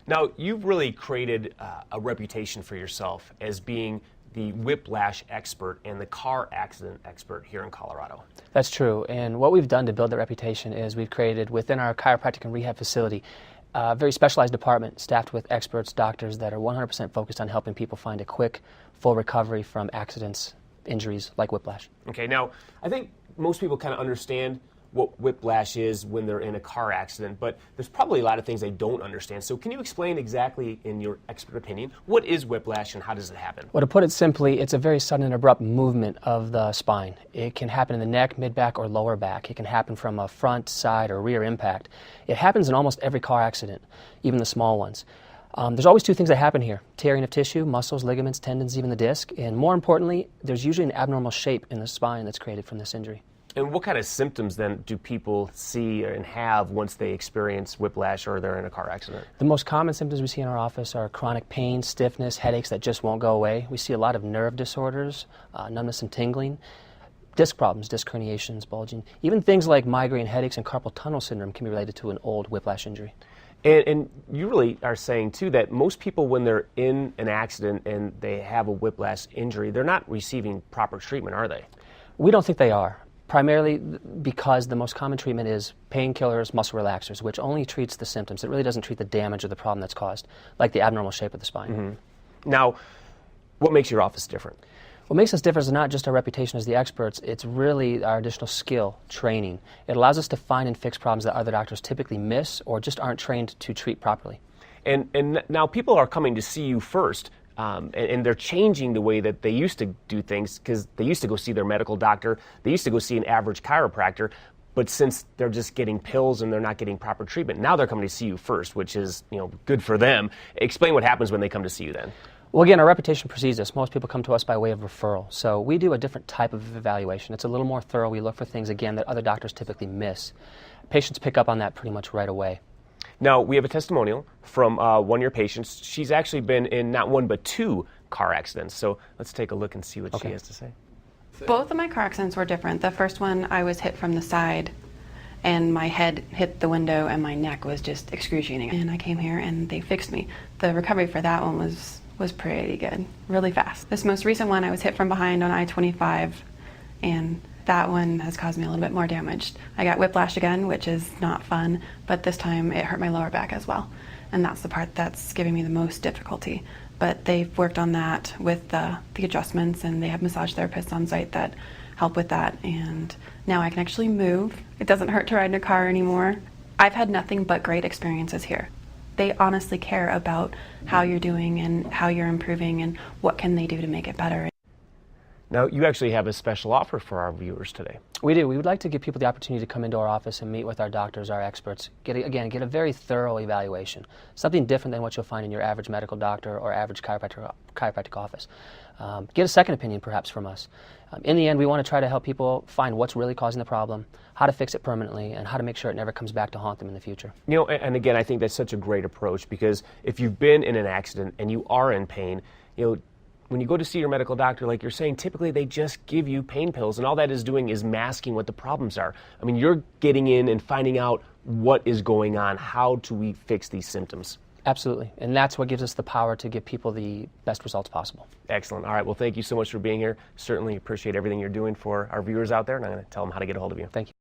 Now, you've really created a reputation for yourself as being the whiplash expert and the car accident expert here in Colorado. That's true, and what we've done to build that reputation is we've created within our chiropractic and rehab facility a very specialized department staffed with experts, doctors that are 100% focused on helping people find a quick, full recovery from accidents, injuries like whiplash. Okay, now I think most people kind of understand what whiplash is when they're in a car accident, but there's probably a lot of things they don't understand. So can you explain exactly, in your expert opinion, what is whiplash and how does it happen? Well, to put it simply, it's a very sudden and abrupt movement of the spine. It can happen in the neck, mid-back, or lower back. It can happen from a front, side, or rear impact. It happens in almost every car accident, even the small ones. There's always two things that happen here: tearing of tissue, muscles, ligaments, tendons, even the disc, and more importantly, there's usually an abnormal shape in the spine that's created from this injury. And what kind of symptoms then do people see and have once they experience whiplash or they're in a car accident? The most common symptoms we see in our office are chronic pain, stiffness, headaches that just won't go away. We see a lot of nerve disorders, numbness and tingling, disc problems, disc herniations, bulging. Even things like migraine headaches and carpal tunnel syndrome can be related to an old whiplash injury. And you really are saying, too, that most people, when they're in an accident and they have a whiplash injury, they're not receiving proper treatment, are they? We don't think they are. Primarily because the most common treatment is painkillers, muscle relaxers, which only treats the symptoms. It really doesn't treat the damage or the problem that's caused, like the abnormal shape of the spine. Mm-hmm. Now, what makes your office different? What makes us different is not just our reputation as the experts, it's really our additional skill, training. It allows us to find and fix problems that other doctors typically miss or just aren't trained to treat properly. And now people are coming to see you first. And they're changing the way that they used to do things, because they used to go see their medical doctor, they used to go see an average chiropractor, but since they're just getting pills and they're not getting proper treatment, now they're coming to see you first, which is, good for them. Explain what happens when they come to see you then. Well, again, our reputation precedes us. Most people come to us by way of referral. So we do a different type of evaluation. It's a little more thorough. We look for things, again, that other doctors typically miss. Patients pick up on that pretty much right away. Now, we have a testimonial from one of your patients. She's actually been in not one but two car accidents. So let's take a look and see what she has to say. Both of my car accidents were different. The first one, I was hit from the side, and my head hit the window, and my neck was just excruciating. And I came here, and they fixed me. The recovery for that one was pretty good, really fast. This most recent one, I was hit from behind on I-25, and that one has caused me a little bit more damage. I got whiplash again, which is not fun, but this time it hurt my lower back as well. And that's the part that's giving me the most difficulty. But they've worked on that with the adjustments, and they have massage therapists on site that help with that. And now I can actually move. It doesn't hurt to ride in a car anymore. I've had nothing but great experiences here. They honestly care about how you're doing and how you're improving and what can they do to make it better. Now, you actually have a special offer for our viewers today. We do. We would like to give people the opportunity to come into our office and meet with our doctors, our experts, get a very thorough evaluation, something different than what you'll find in your average medical doctor or average chiropractic office. Get a second opinion, perhaps, from us. In the end, we want to try to help people find what's really causing the problem, how to fix it permanently, and how to make sure it never comes back to haunt them in the future. And again, I think that's such a great approach, because if you've been in an accident and you are in pain, when you go to see your medical doctor, like you're saying, typically they just give you pain pills, and all that is doing is masking what the problems are. I mean, you're getting in and finding out what is going on. How do we fix these symptoms? Absolutely, and that's what gives us the power to give people the best results possible. Excellent. All right, well, thank you so much for being here. Certainly appreciate everything you're doing for our viewers out there, and I'm going to tell them how to get a hold of you. Thank you.